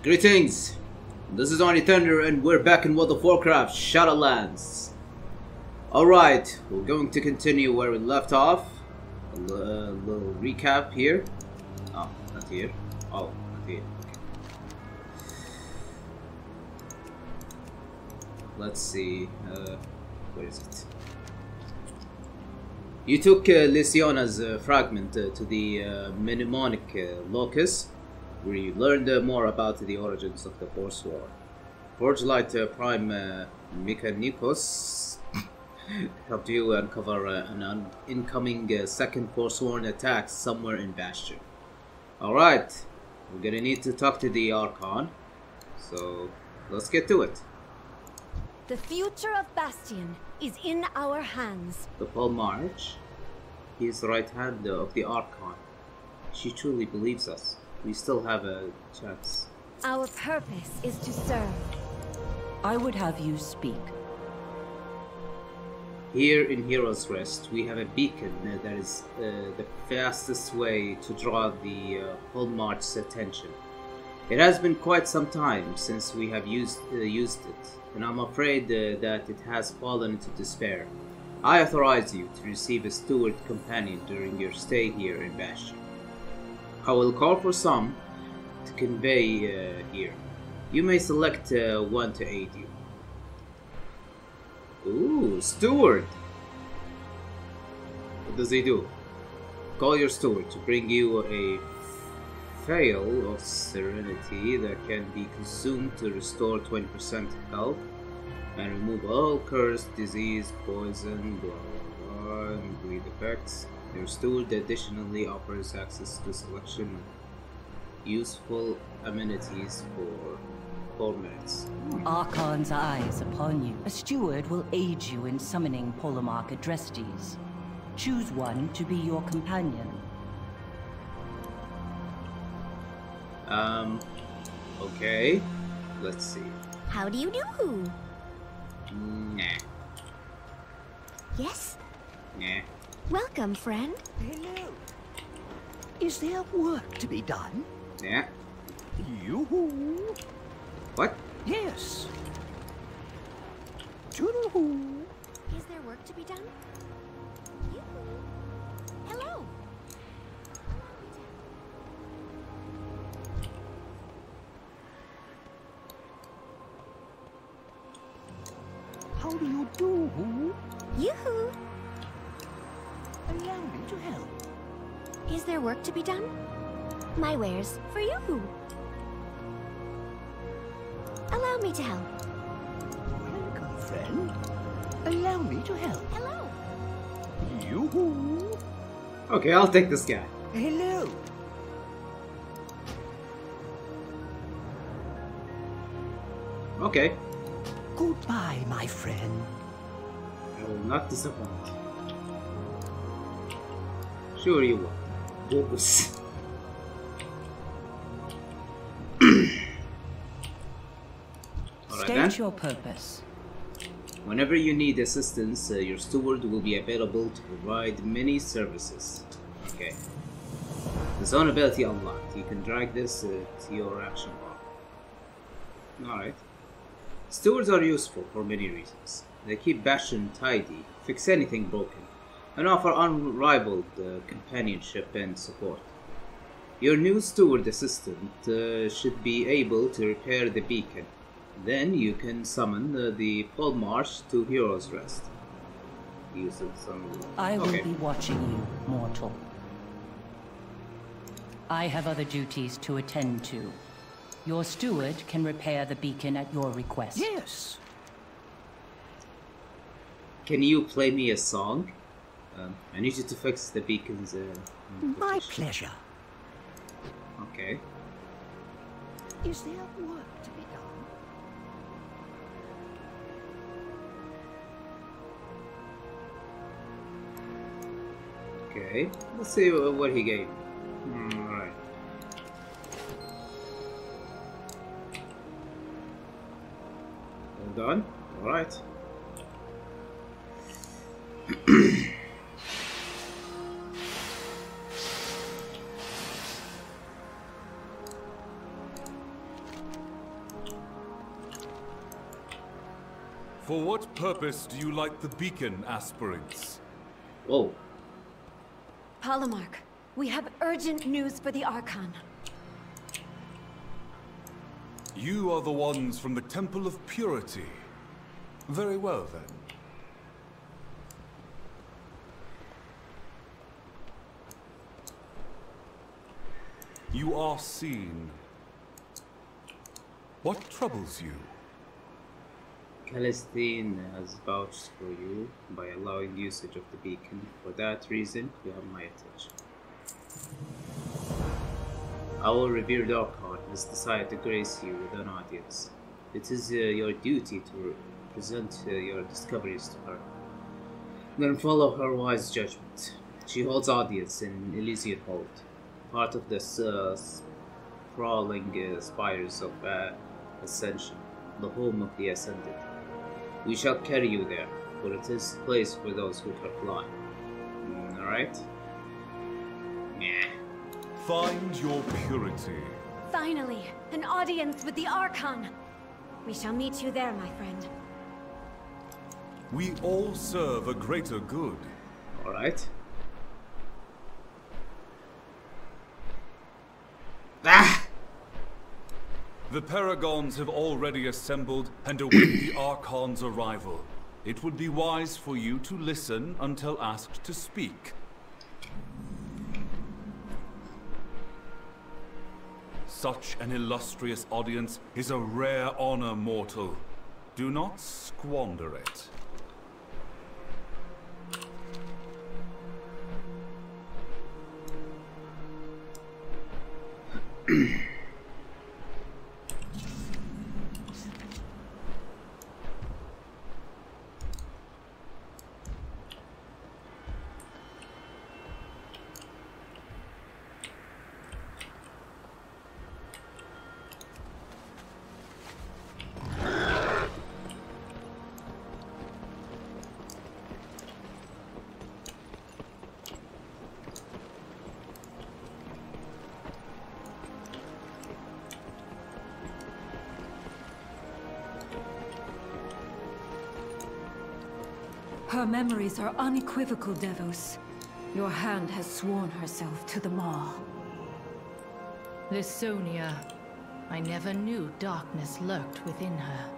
Greetings! This is Onithunder and we're back in World of Warcraft, Shadowlands. Alright, we're going to continue where we left off. A little recap here. Oh, not here. Oh, not here. Okay. Let's see. Where is it? You took Lysiana's fragment to the mnemonic locus, where you learned more about the origins of the Forsworn. Forgelight Prime Mechanicus helped you uncover an incoming second Forsworn attack somewhere in Bastion. Alright, we're gonna need to talk to the Archon, so let's get to it. The future of Bastion is in our hands. The Paul March, he is the right hand of the Archon. She truly believes us. We still have a chance. Our purpose is to serve. I would have you speak. Here in Heroes Rest, we have a beacon that is the fastest way to draw the Hallmark's attention. It has been quite some time since we have used it, and I'm afraid that it has fallen into despair. I authorize you to receive a steward companion during your stay here in Bastion. I will call for some to convey here. You may select one to aid you. Ooh, steward! What does he do? Call your steward to bring you a Veil of Serenity that can be consumed to restore 20% health and remove all cursed, disease, poison, blah blah blah, and bleed effects. Your steward additionally offers access to a selection of useful amenities for 4 minutes. Archon's eyes upon you. A steward will aid you in summoning Polemarch Adrestes. Choose one to be your companion. Okay. Let's see. How do you do? Nah. Yes? Nah. Welcome, friend. Hello. Is there work to be done? Nah. Yoo-hoo. What? Yes. Toodle-hoo. Is there work to be done? Hello. How do you do? Yoo-hoo. Allow me to help. Is there work to be done? My wares for you. Allow me to help. Welcome, friend. Allow me to help. Hello. Yoo-hoo. Okay, I'll take this guy. Hello. Okay. Goodbye, my friend. I will not disappoint. Sure you will. Bulbous. State your purpose. Whenever you need assistance, your steward will be available to provide many services. Okay. The zone ability unlocked. You can drag this to your action bar. Alright. Stewards are useful for many reasons. They keep Bastion tidy, fix anything broken, and offer unrivaled companionship and support. Your new steward assistant should be able to repair the beacon. Then you can summon the Paul March to Heroes Rest. Use some... I will be watching you, mortal. I have other duties to attend to. Your steward can repair the beacon at your request. Yes. Can you play me a song? I need you to fix the beacon's... My pleasure. Okay. Is there work to be done? Okay, let's see what he gave. Alright. Well done. Alright. For what purpose do you like the beacon, aspirants? Whoa. Polemarch, we have urgent news for the Archon. You are the ones from the Temple of Purity. Very well, then. You are seen. What troubles you? Celestine has vouched for you by allowing usage of the beacon. For that reason, you have my attention. Our revered Archon has decided to grace you with an audience. It is your duty to present your discoveries to her. Then follow her wise judgment. She holds audience in Elysian Hold, part of the sprawling spires of Ascension, the home of the Ascended. We shall carry you there, for it is a place for those who can fly. Alright? Yeah. Find your purity. Finally, an audience with the Archon. We shall meet you there, my friend. We all serve a greater good. Alright. Ah! The Paragons have already assembled and await the Archon's arrival. It would be wise for you to listen until asked to speak. Such an illustrious audience is a rare honor, mortal. Do not squander it. Her memories are unequivocal, Devos. Your hand has sworn herself to the Maw. Lysonia. I never knew darkness lurked within her.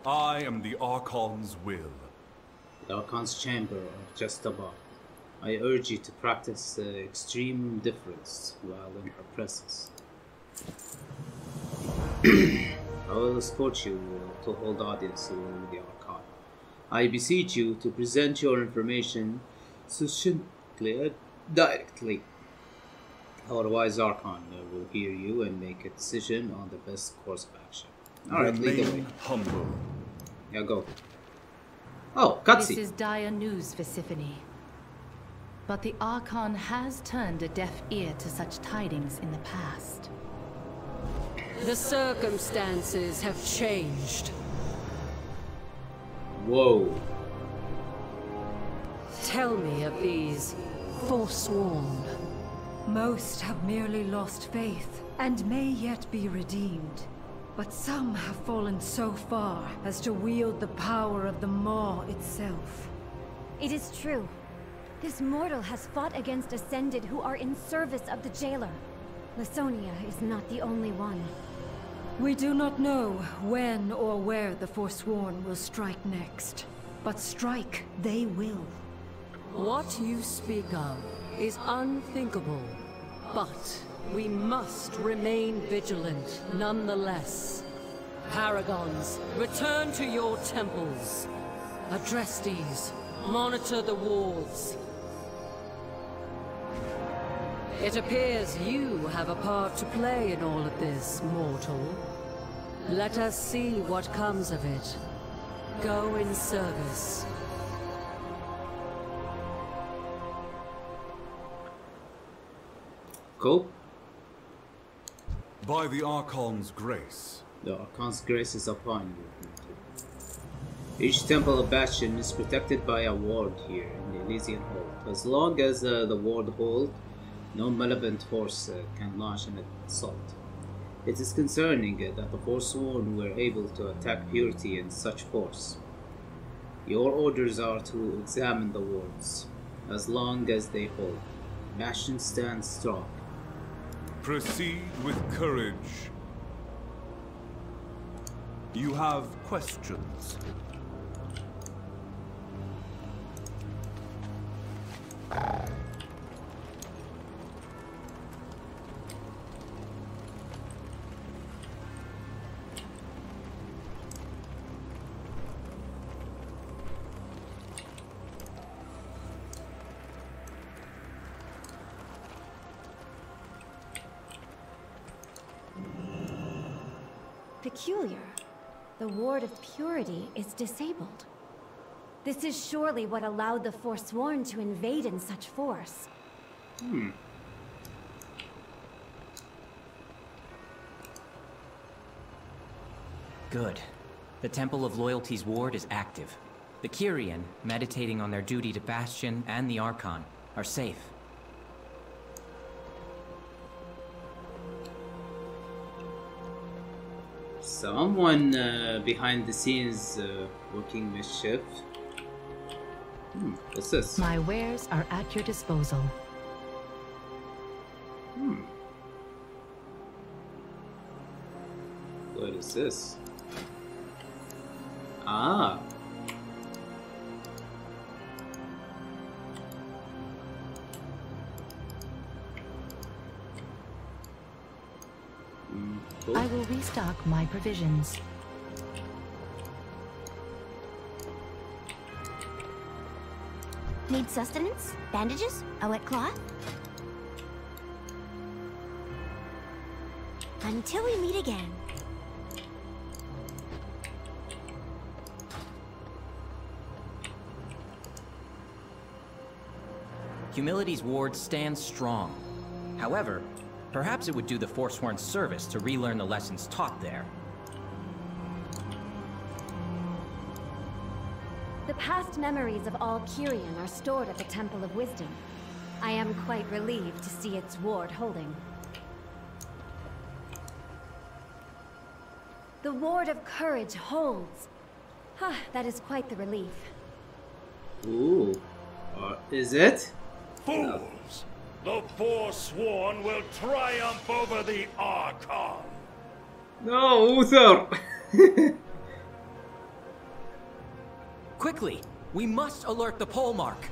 I am the Archon's will. The Archon's chamber are just above. I urge you to practice extreme deference while in her presence. I will escort you to hold audience with the Archon. I beseech you to present your information succinctly and directly. Our wise Archon will hear you and make a decision on the best course of action. Alright, lead the way. Humble. Yeah, go. Oh, This cutscene. is dire news, Persephone. But the Archon has turned a deaf ear to such tidings in the past. The circumstances have changed. Whoa. Tell me of these Forsworn. Most have merely lost faith, and may yet be redeemed. But some have fallen so far as to wield the power of the Maw itself. It is true. This mortal has fought against Ascended who are in service of the Jailer. Lysonia is not the only one. We do not know when or where the Forsworn will strike next, but strike they will. What you speak of is unthinkable, but we must remain vigilant nonetheless. Paragons, return to your temples. Adrestes, monitor the walls. It appears you have a part to play in all of this, mortal. Let us see what comes of it. Go in service. Cool. By the Archon's grace. The Archon's grace is upon you. Each temple of Bastion is protected by a ward here in the Elysian Hold. As long as the ward holds, no malevolent force can launch an assault. It is concerning that the Forsworn were able to attack Purity in such force. Your orders are to examine the wards, as long as they hold. Bastion stands strong. Proceed with courage. You have questions? Peculiar. The Ward of Purity is disabled. This is surely what allowed the Forsworn to invade in such force. Good. The Temple of Loyalty's ward is active. The Kyrian, meditating on their duty to Bastion and the Archon, are safe. Someone behind the scenes working mischief. What's this? My wares are at your disposal. What is this? Ah. Cool. I will restock my provisions. Need sustenance? Bandages? A wet cloth? Until we meet again. Humility's ward stands strong. However, perhaps it would do the Forsworn service to relearn the lessons taught there. The past memories of all Kyrian are stored at the Temple of Wisdom. I am quite relieved to see its ward holding. The Ward of Courage holds. That is quite the relief. Ooh. Is it? Fools! The Forsworn will triumph over the Archon! No, Uther! Quickly! We must alert the pole mark!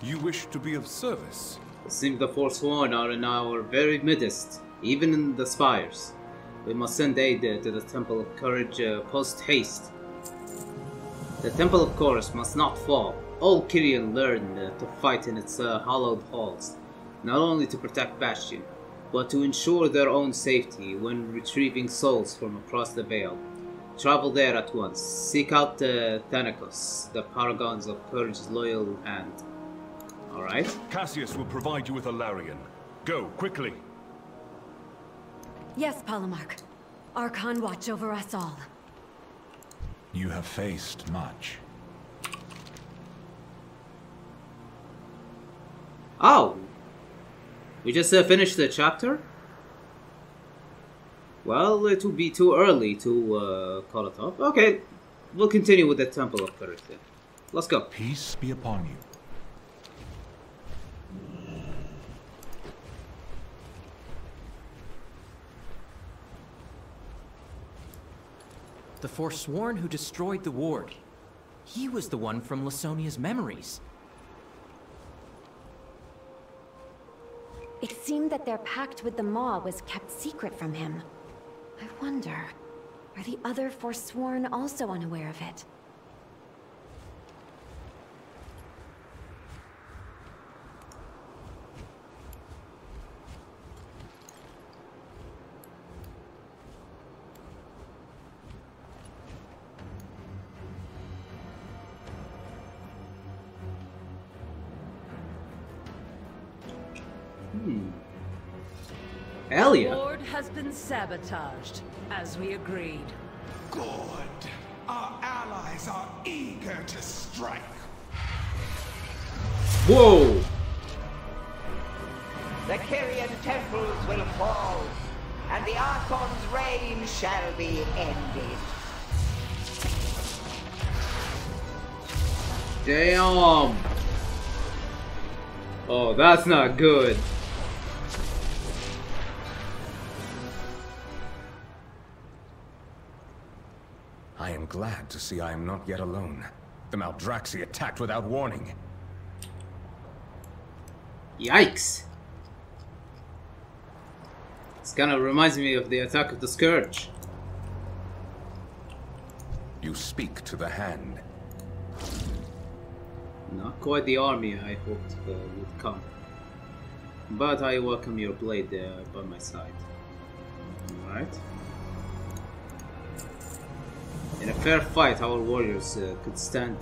You wish to be of service? It seems the Forsworn are in our very midst, even in the spires. We must send aid to the Temple of Courage post haste. The Temple of Courage must not fall. All Kyrian learn to fight in its hallowed halls, not only to protect Bastion, but to ensure their own safety when retrieving souls from across the Veil. Travel there at once. Seek out Thanatos, the paragons of Courage's loyal hand. Alright. Cassius will provide you with a Larian. Go, quickly! Yes, Polemarch. Archon watch over us all. You have faced much. Oh! We just finished the chapter? Well, it would be too early to call it off. Okay, we'll continue with the Temple of Courage then. Let's go. Peace be upon you. The Forsworn who destroyed the ward. He was the one from Lasonia's memories. It seemed that their pact with the Maw was kept secret from him. I wonder, are the other Forsworn also unaware of it? Hell The yeah. ward has been sabotaged, as we agreed. Good. Our allies are eager to strike. Whoa! The Kyrian temples will fall, and the Archon's reign shall be ended. Damn! Oh, that's not good. I am glad to see I am not yet alone. The Maldraxxus attacked without warning. Yikes! This kind of reminds me of the attack of the Scourge. You speak to the hand. Not quite the army I hoped would come. But I welcome your blade by my side. Alright. In a fair fight, our warriors could stand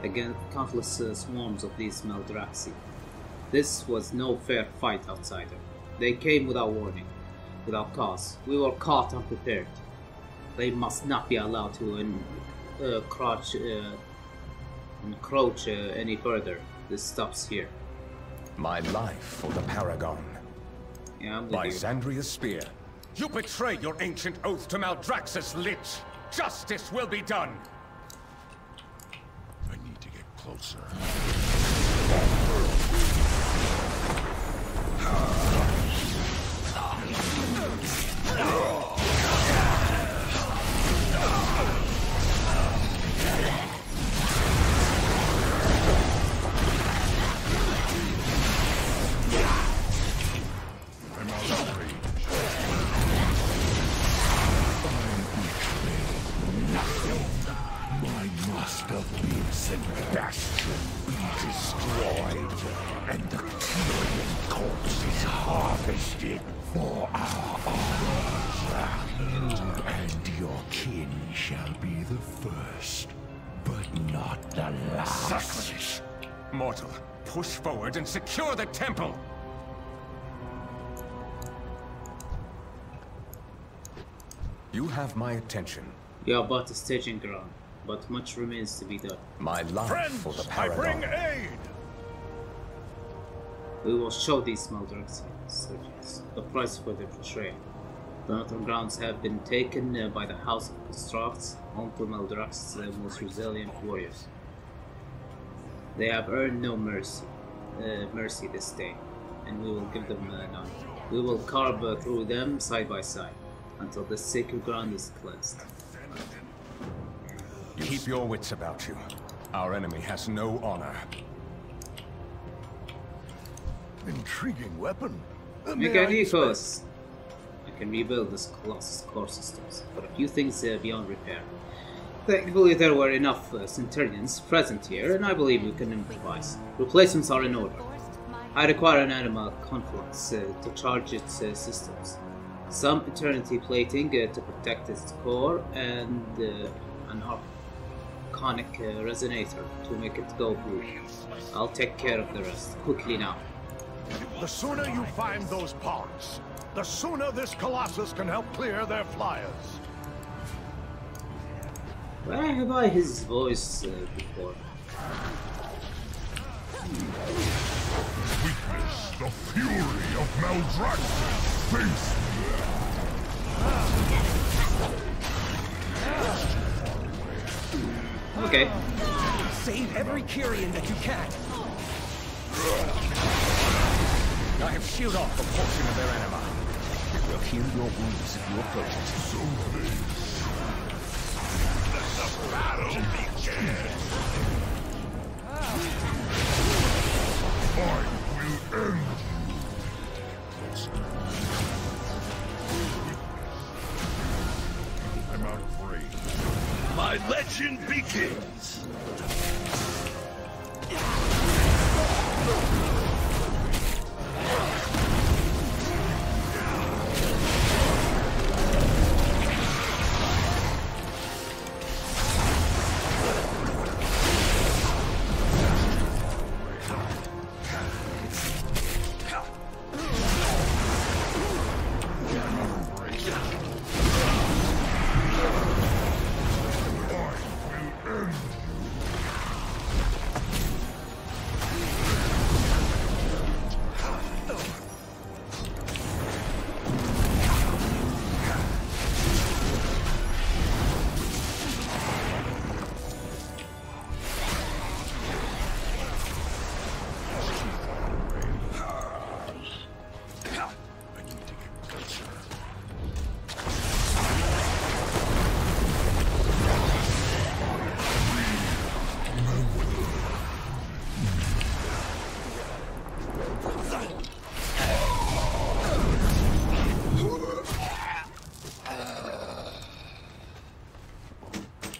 against countless swarms of these Maldraxxus. This was no fair fight, outsider. They came without warning, without cause. We were caught unprepared. They must not be allowed to encroach any further. This stops here. My life for the Paragon. Yeah, I'm with By you. Xandria's spear. You betrayed your ancient oath to Maldraxxus, Lich! Justice will be done! I need to get closer. I'm out of range. My masterpiece and Bastion be destroyed, and the Kyrian corpse is harvested for our arms. You and your kin shall be the first, but not the last. Sacrilege! Mortal, push forward and secure the temple! You have my attention. We are but a staging ground, but much remains to be done. My life for the Paragon. aid! We will show these Maldraxxus surgeons the price for their betrayal. The northern grounds have been taken by the House of Constructs, home to Maldraxxus' most resilient warriors. They have earned no mercy this day, and we will give them none. We will carve through them side by side, until the sacred ground is cleansed. Keep your wits about you. Our enemy has no honor. Intriguing weapon. Mechanicos! I can rebuild this Colossus core systems, but a few things beyond repair. Thankfully there were enough Centurions present here, and I believe we can improvise. Replacements are in order. I require an animal conflux to charge its systems. Some eternity plating to protect its core, and an arconic resonator to make it go blue. I'll take care of the rest, quickly now. The sooner you find those parts, the sooner this Colossus can help clear their flyers. Where have I his voice before? Witness the fury of Maldraxxus. Face Okay. Save every Kyrian that you can. I have shielded off a portion of their anima. It will heal your wounds if you approach it. so let the battle begin. I will end you. I'm out of range. My legend begins.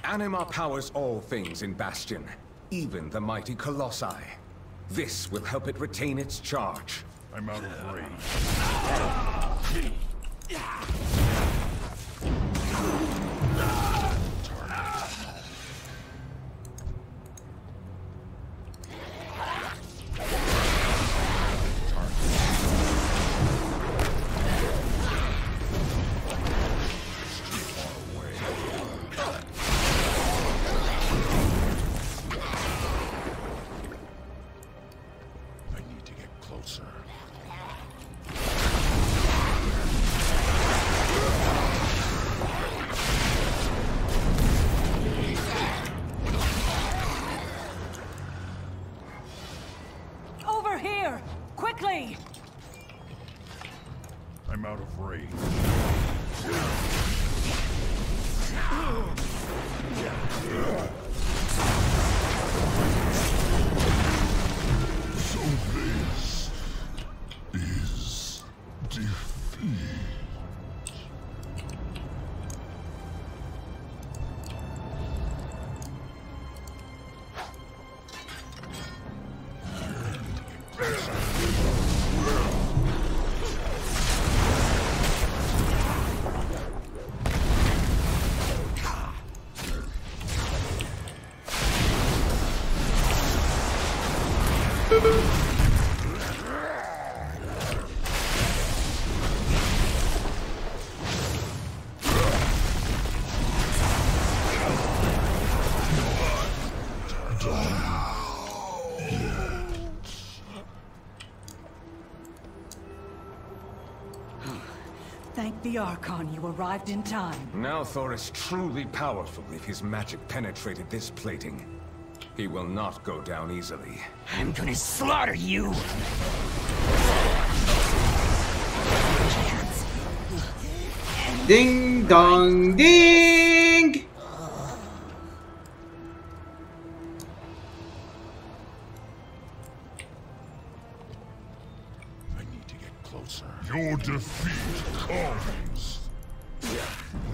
Anima powers all things in Bastion, even the mighty Colossi. This will help it retain its charge. I'm out of range. I'm out of range. So this is defeat. Thank the Archon you arrived in time. Now Thor is truly powerful if his magic penetrated this plating. He will not go down easily. I'm gonna slaughter you! Ding dong ding! I need to get closer. Your defeat comes.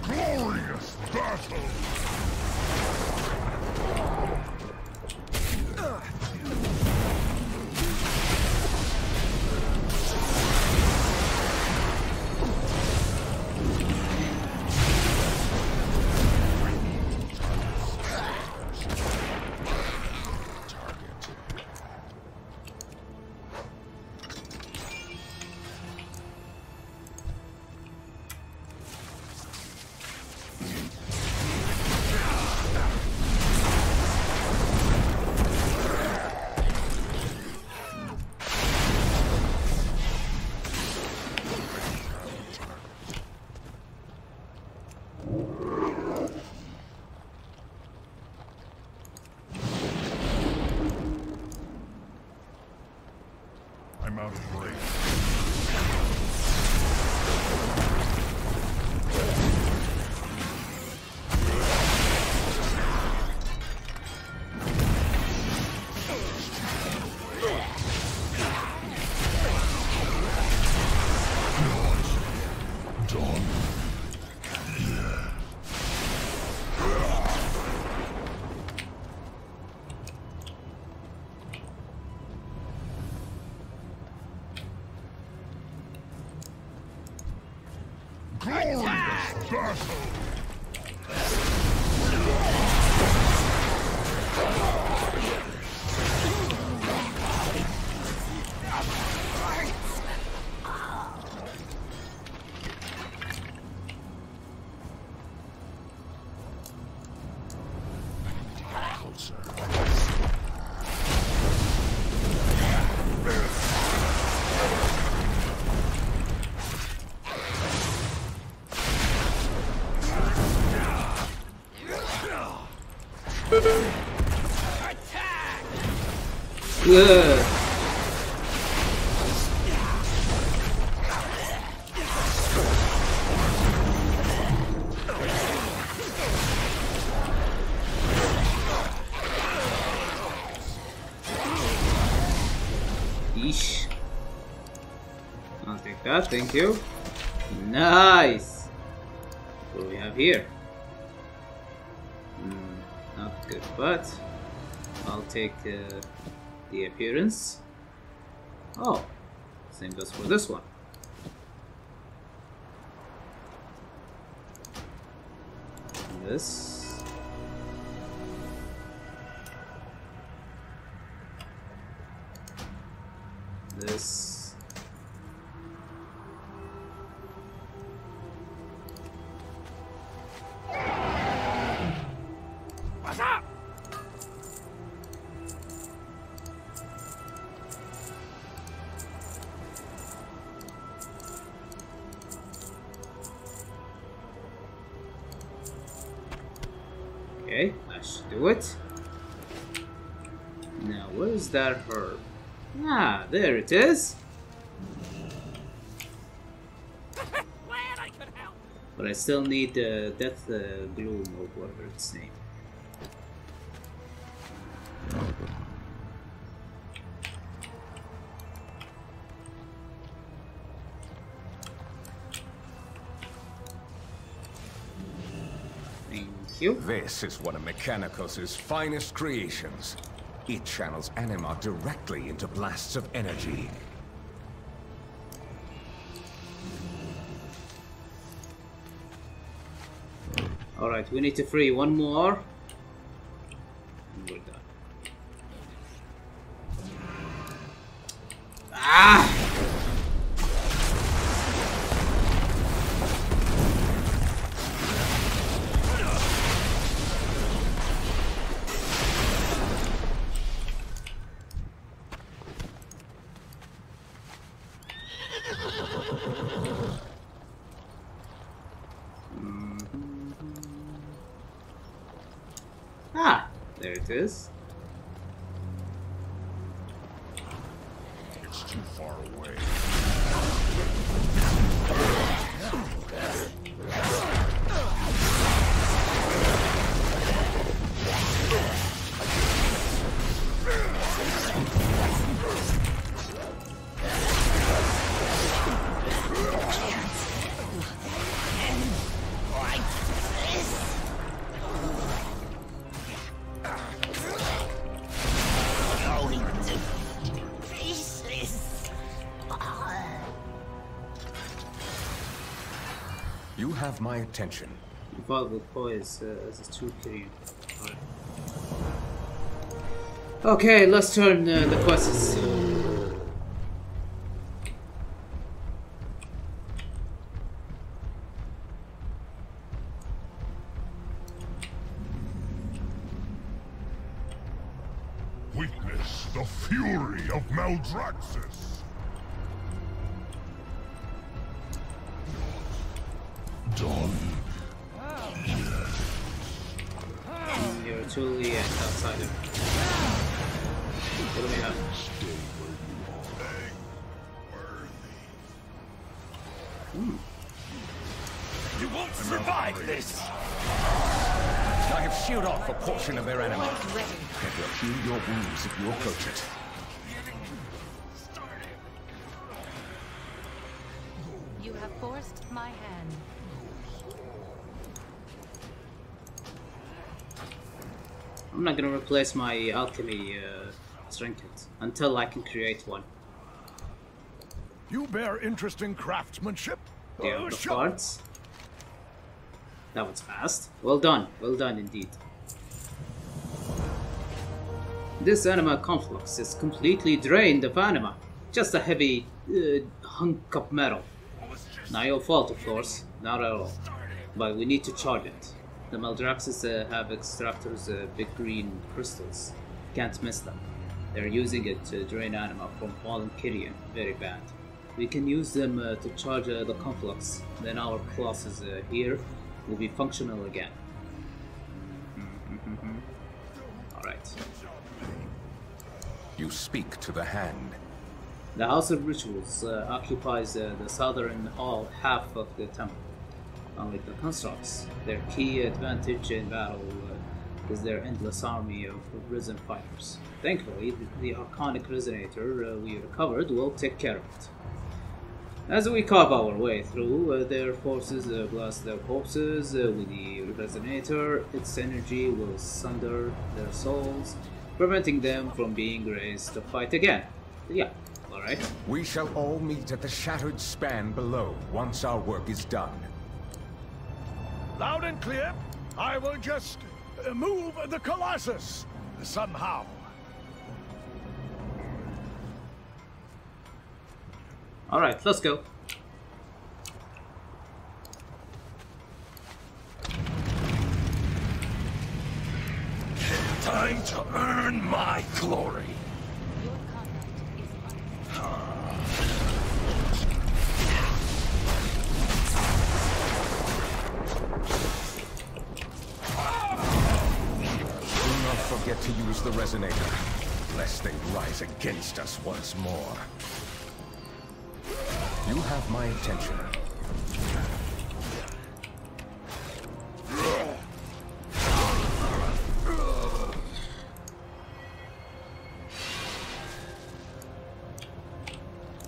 Glorious battle! I'm out of range. Glorious battle! Ugh. Yeesh. I'll take that, thank you. Nice. What do we have here? not good, but I'll take the appearance. Oh, same goes for this one. This. This. What's up? Okay, that should do it. Now, where's that herb? Ah, there it is. But I still need the death gloom or whatever its name. Thank you. This is one of Mechanicos' finest creations. It channels anima directly into blasts of energy. Alright, we need to free one more. And we're done. Ah! Ah, there it is. It's too far away. You have my attention. Involved with poise as a true Kyrian. Right. Okay, let's turn the quests. Witness the fury of Maldraxxus. Done. You're truly an outsider. What do we have? You won't survive this! I have sheared off a portion of their anima. It will heal your wounds if you approach it. You have forced my hand. I'm not gonna replace my alchemy trinket until I can create one. You bear interest in craftsmanship? There are the cards. That was fast. Well done indeed. This anima conflux is completely drained of anima. Just a heavy hunk of metal. Not your fault, of course, not at all. But we need to charge it. The Maldraxxus have extractors, big green crystals. Can't miss them. They're using it to drain anima from fallen Kyrian. Very bad. We can use them to charge the conflux. Then our classes here will be functional again. Alright. You speak to the hand. The House of Rituals occupies the southern hall half of the temple. Unlike the constructs, their key advantage in battle is their endless army of risen fighters. Thankfully, the Arcanic Resonator we recovered will take care of it. As we carve our way through, their forces blast their corpses with the resonator. Its energy will sunder their souls, preventing them from being raised to fight again. Yeah, alright. We shall all meet at the shattered span below once our work is done. Loud and clear. I will just move the Colossus somehow. Alright, let's go. Time to earn my glory. Do not forget to use the resonator, lest they rise against us once more. You have my attention.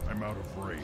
I'm out of range.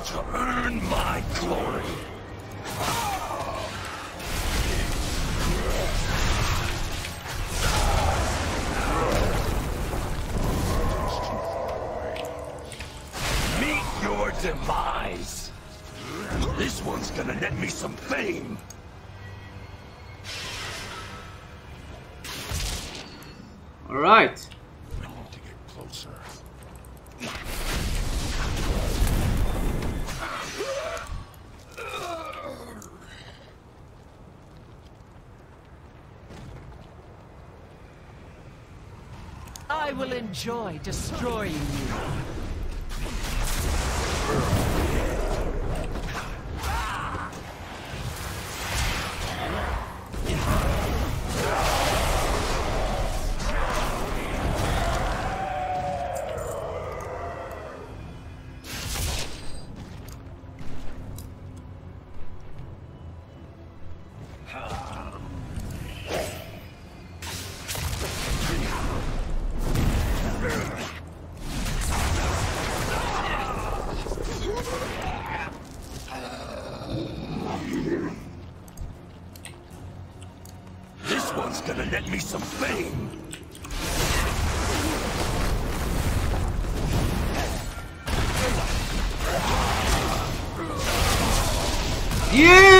To earn my glory. Meet your demise. This one's gonna net me some fame. All right. I need to get closer. I will enjoy destroying you. This one's gonna net me some fame. Yeah!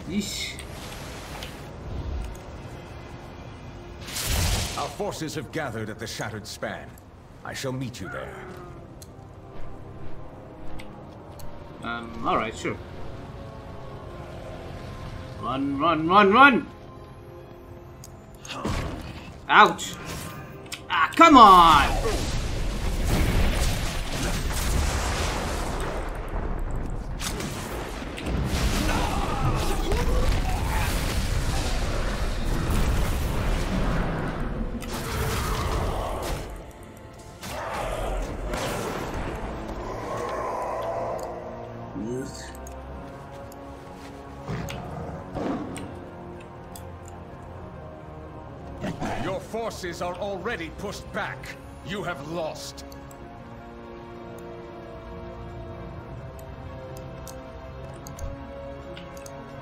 Yeesh. Our forces have gathered at the Shattered Span. I shall meet you there. Alright, sure. Run, run, run, run! Ouch! Ah, come on! Your forces are already pushed back. You have lost.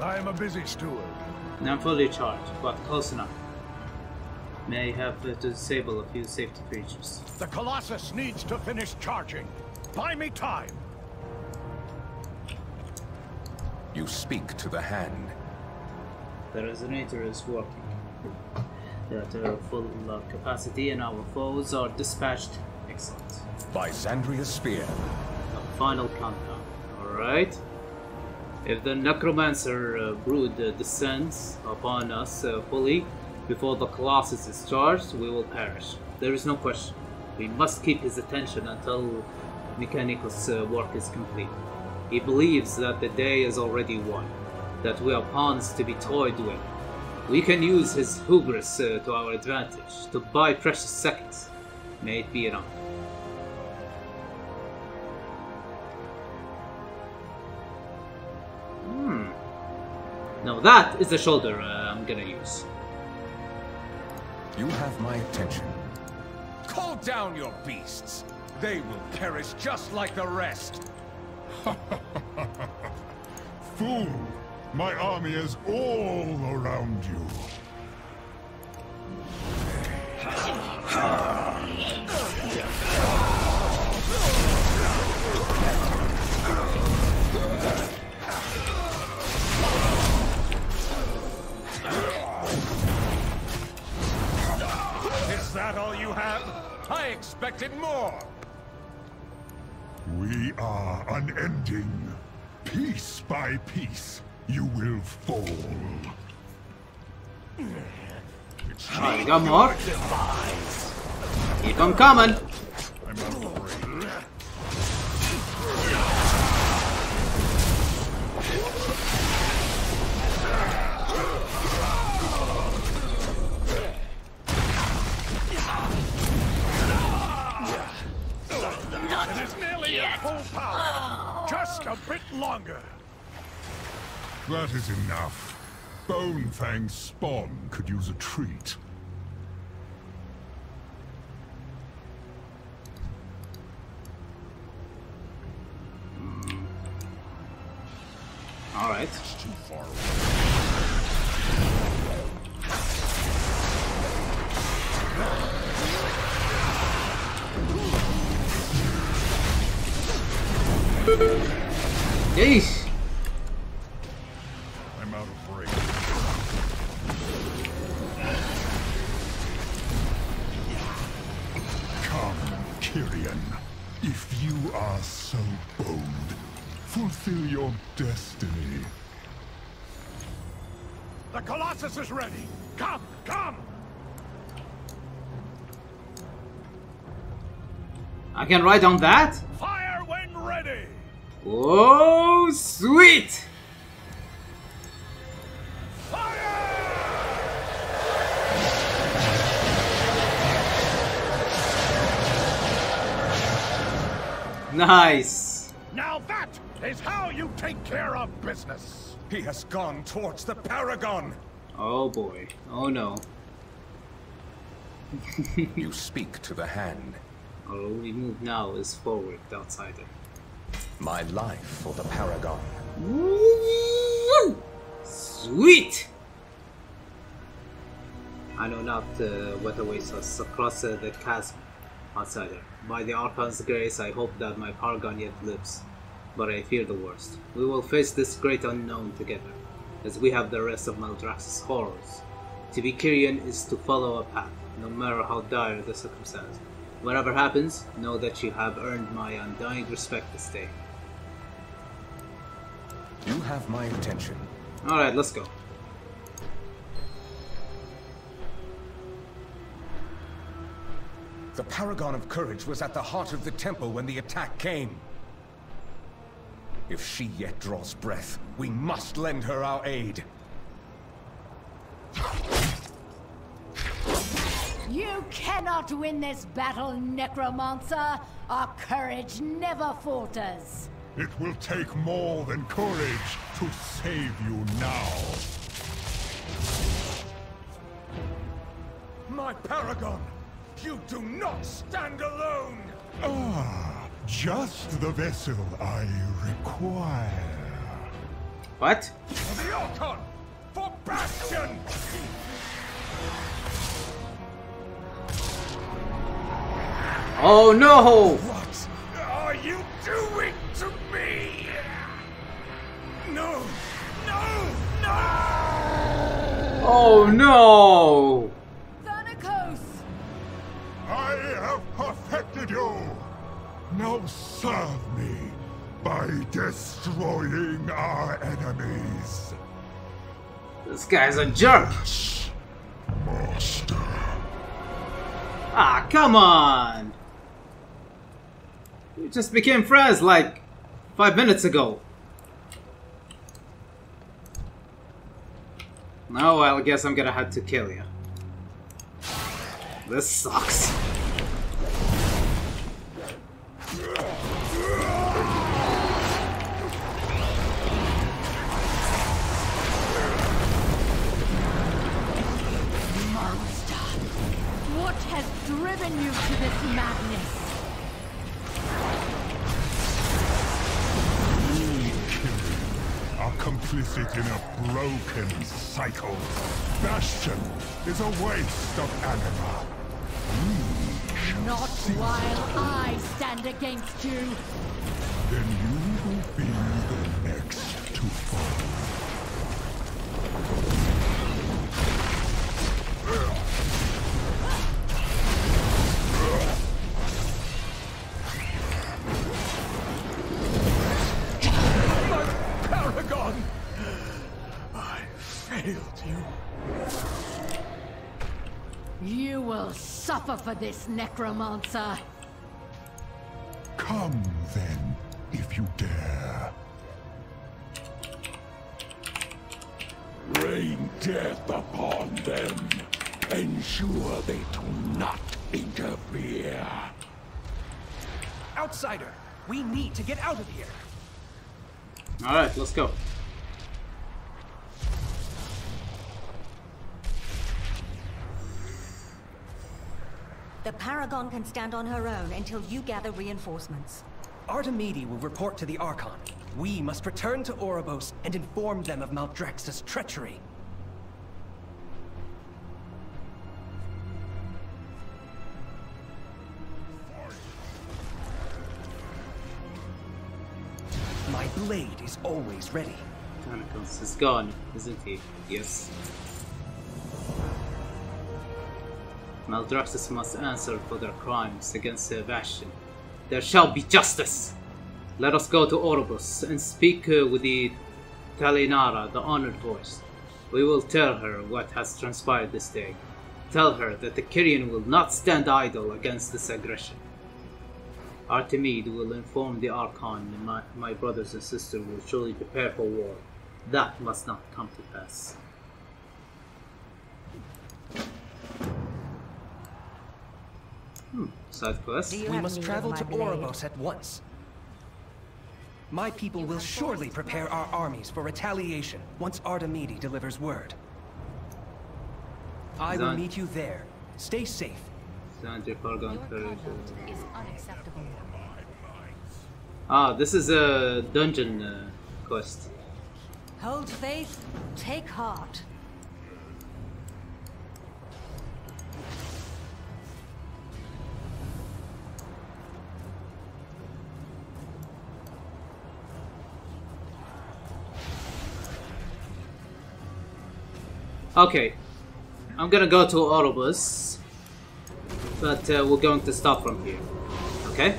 I am a busy steward. I'm fully charged, but close enough. May have to disable a few safety features. The Colossus needs to finish charging. Buy me time. You speak to the hand. The resonator is working. They're at full capacity and our foes are dispatched. Excellent. By Xandria's spear. A final countdown. Alright. If the Necromancer brood descends upon us fully before the Colossus is charged, we will perish. There is no question. We must keep his attention until Mechanicus' work is complete. He believes that the day is already won, that we are pawns to be toyed with. We can use his hubris to our advantage, to buy precious seconds. May it be enough. Now that is the shoulder I'm gonna use. You have my attention. Call down your beasts. They will perish just like the rest. Fool! My army is all around you. Is that all you have? I expected more. We are unending. Piece by piece, you will fall. Alright, got more. Keep them coming. I'm out of range. It is nearly at full power. Just a bit longer. That is enough. Bonefang's spawn could use a treat. Alright. It's too far away. Yeesh. I'm out of range. Come, Kyrian. If you are so bold, fulfill your destiny. The Colossus is ready. Come, come! I can ride on that? Fire when ready! Oh, sweet! Nice! Now that is how you take care of business! He has gone towards the Paragon! Oh boy. Oh no. You speak to the hand. Our only move now is forward, outsider. My life for the Paragon. Woo! Sweet! I know not what awaits us across the chasm, outsider. By the Archon's grace, I hope that my Paragon yet lives. But I fear the worst. We will face this great unknown together. as we have the rest of Maldraxxus' horrors. To be Kyrian is to follow a path, no matter how dire the circumstance. Whatever happens, know that you have earned my undying respect this day. You have my attention. Alright, let's go. The Paragon of Courage was at the heart of the temple when the attack came. If she yet draws breath, we must lend her our aid. You cannot win this battle, Necromancer. Our courage never falters. It will take more than courage to save you now. My Paragon! You do not stand alone! Ah, just the vessel I require. What? For the Archon! For Bastion! Oh no! What are you doing to me? No! No! No! Oh no! I have perfected you! Now serve me by destroying our enemies. This guy's a jerk! Master. Ah, come on! We just became friends like 5 minutes ago. No, well, I guess I'm gonna have to kill you. This sucks. Monster! What has driven you to this madness? Are complicit in a broken cycle. Bastion is a waste of anima. Not while I stand against you. Then you will be the next to fall. My Paragon! I failed you. You will suffer for this, Necromancer. Come then, if you dare. Rain death upon them. Ensure they do not interfere. Outsider, we need to get out of here. Alright, let's go. The Paragon can stand on her own until you gather reinforcements. Artemide will report to the Archon. We must return to Oribos and inform them of Maldraxxus' treachery. My blade is always ready. Tentacles is gone, isn't he? Yes. Maldraxxus must answer for their crimes against Bastion. There shall be justice! Let us go to Oribos and speak with the Talinara, the honored voice. We will tell her what has transpired this day. Tell her that the Kyrian will not stand idle against this aggression. Artemide will inform the Archon, and my brothers and sisters will surely prepare for war. That must not come to pass. Side quest. We must travel to Oribos at once. My people will surely prepare our armies for retaliation once Artemide delivers word. I will meet you there. Stay safe. Your conduct is unacceptable. Ah, this is a dungeon quest. Hold faith, take heart. Okay, I'm gonna go to Orobus, but we're going to stop from here. Okay?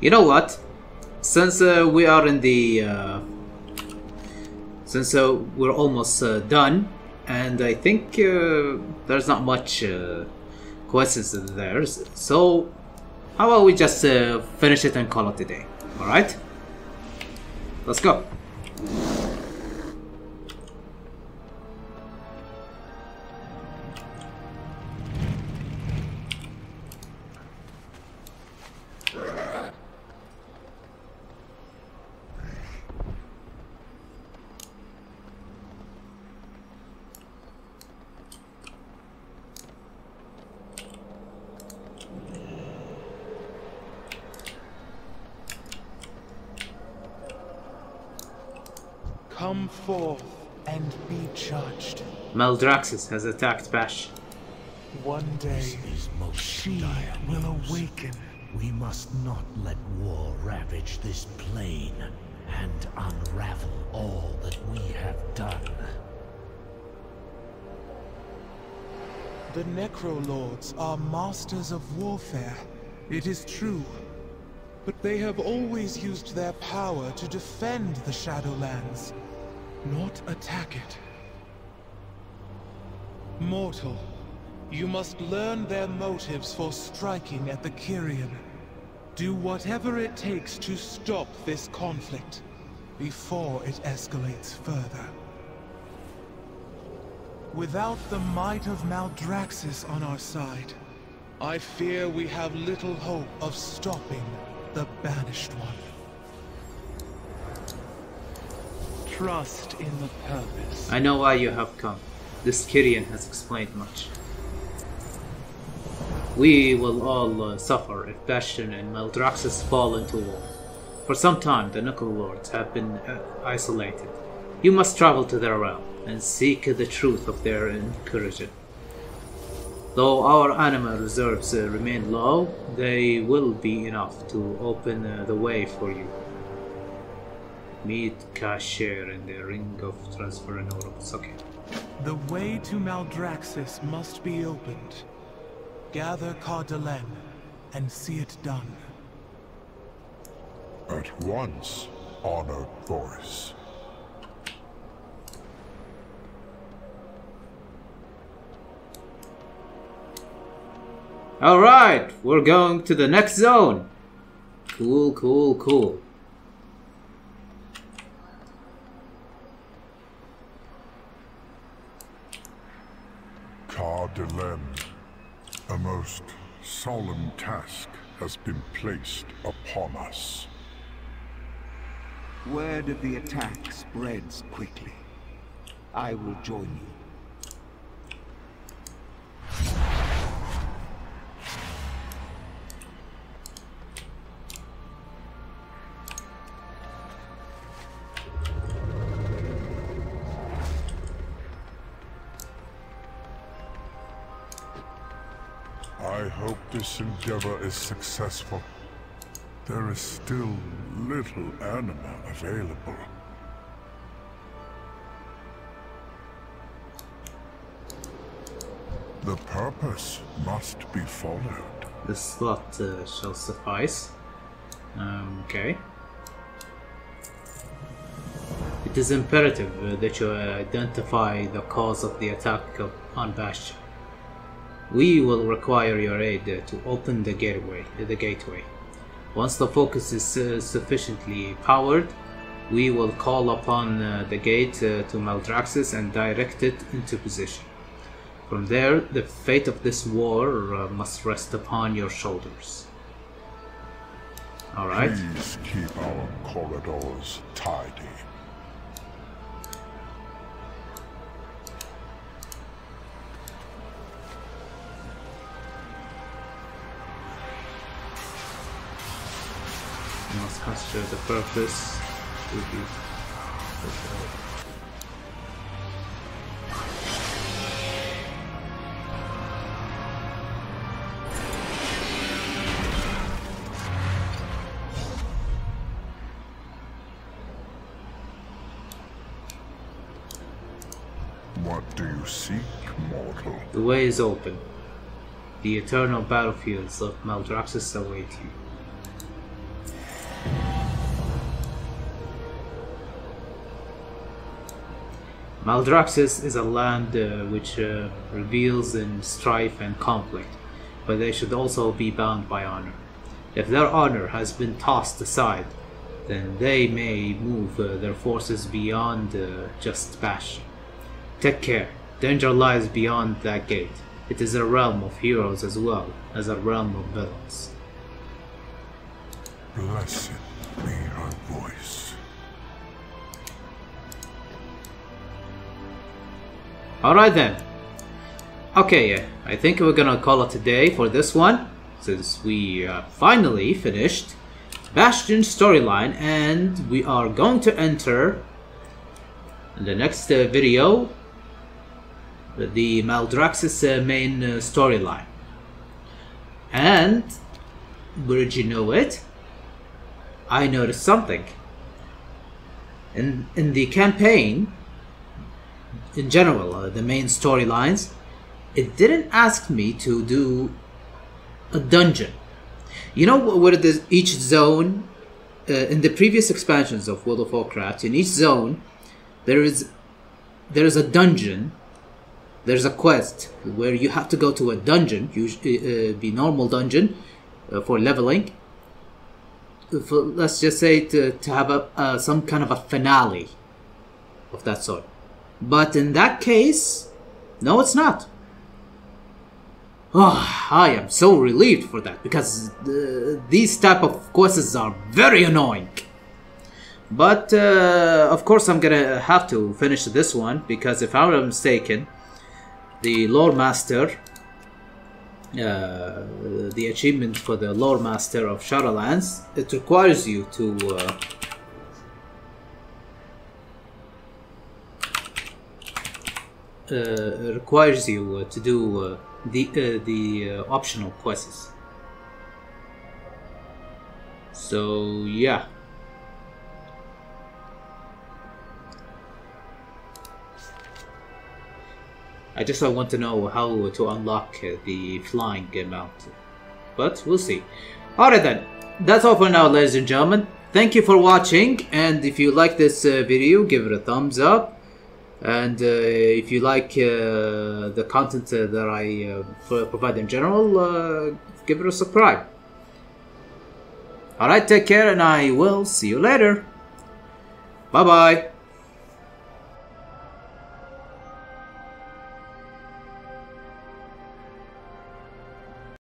You know what? Since we are in the since we're almost done, and I think there's not much questions there, so how about we just finish it and call it a day? All right, let's go. Come forth and be judged. Maldraxxus has attacked Bastion. One day, she will awaken. We must not let war ravage this plane and unravel all that we have done. The Necrolords are masters of warfare. It is true. But they have always used their power to defend the Shadowlands, not attack it. Mortal, you must learn their motives for striking at the Kyrian. Do whatever it takes to stop this conflict before it escalates further. Without the might of Maldraxxus on our side, I fear we have little hope of stopping the Banished One. Trust in the purpose. I know why you have come. This Kyrian has explained much. We will all suffer if Bastion and Maldraxxus fall into war. For some time, the Necrolords have been isolated. You must travel to their realm and seek the truth of their incursion. Though our animal reserves remain low, they will be enough to open the way for you. Meet Kasher in the Ring of Transfer and Orobus. Okay. The way to Maldraxxus must be opened. Gather Cardelen and see it done. At once, honored voice. Alright, we're going to the next zone. Cool, cool, cool. Cardelen, a most solemn task has been placed upon us. Word of the attack spreads quickly. I will join you. I hope this endeavor is successful. There is still little anima available. The purpose must be followed. The slot shall suffice. Okay. It is imperative that you identify the cause of the attack on Bastion. We will require your aid to open the gateway. Once the focus is sufficiently powered, we will call upon the gate to Maldraxxus and direct it into position. From there, the fate of this war must rest upon your shoulders. Alright. Please keep our corridors tidy. You must consider the purpose to be fulfilled. What do you seek, mortal? The way is open. The eternal battlefields of Maldraxxus await you. Maldraxxus is a land which reveals in strife and conflict, but they should also be bound by honor. If their honor has been tossed aside, then they may move their forces beyond just Bastion. Take care, danger lies beyond that gate. It is a realm of heroes as well as a realm of villains. Blessed be her voice. Alright then. Okay, I think we're gonna call it a day for this one, since we finally finished Bastion's storyline, and we are going to enter in the next video the Maldraxxus main storyline. And would you know it? I noticed something. In the campaign, in general, the main storylines, it didn't ask me to do a dungeon. You know what it is? Each zone, in the previous expansions of World of Warcraft, in each zone, there is a dungeon. There's a quest where you have to go to a dungeon, usually the normal dungeon, for leveling. Let's just say to have some kind of a finale of that sort. But in that case, no, it's not. Oh, I am so relieved for that, because these type of quests are very annoying. But of course I'm gonna have to finish this one, because if I'm not mistaken, the Lore Master, the achievement for the Lore Master of Shadowlands, it requires you to do the optional quests. So yeah. I just want to know how to unlock the flying mount, but we'll see. Alright then, that's all for now, ladies and gentlemen. Thank you for watching, and if you like this video, give it a thumbs up. And if you like the content that I provide in general, give it a subscribe. Alright, take care, and I will see you later. Bye bye.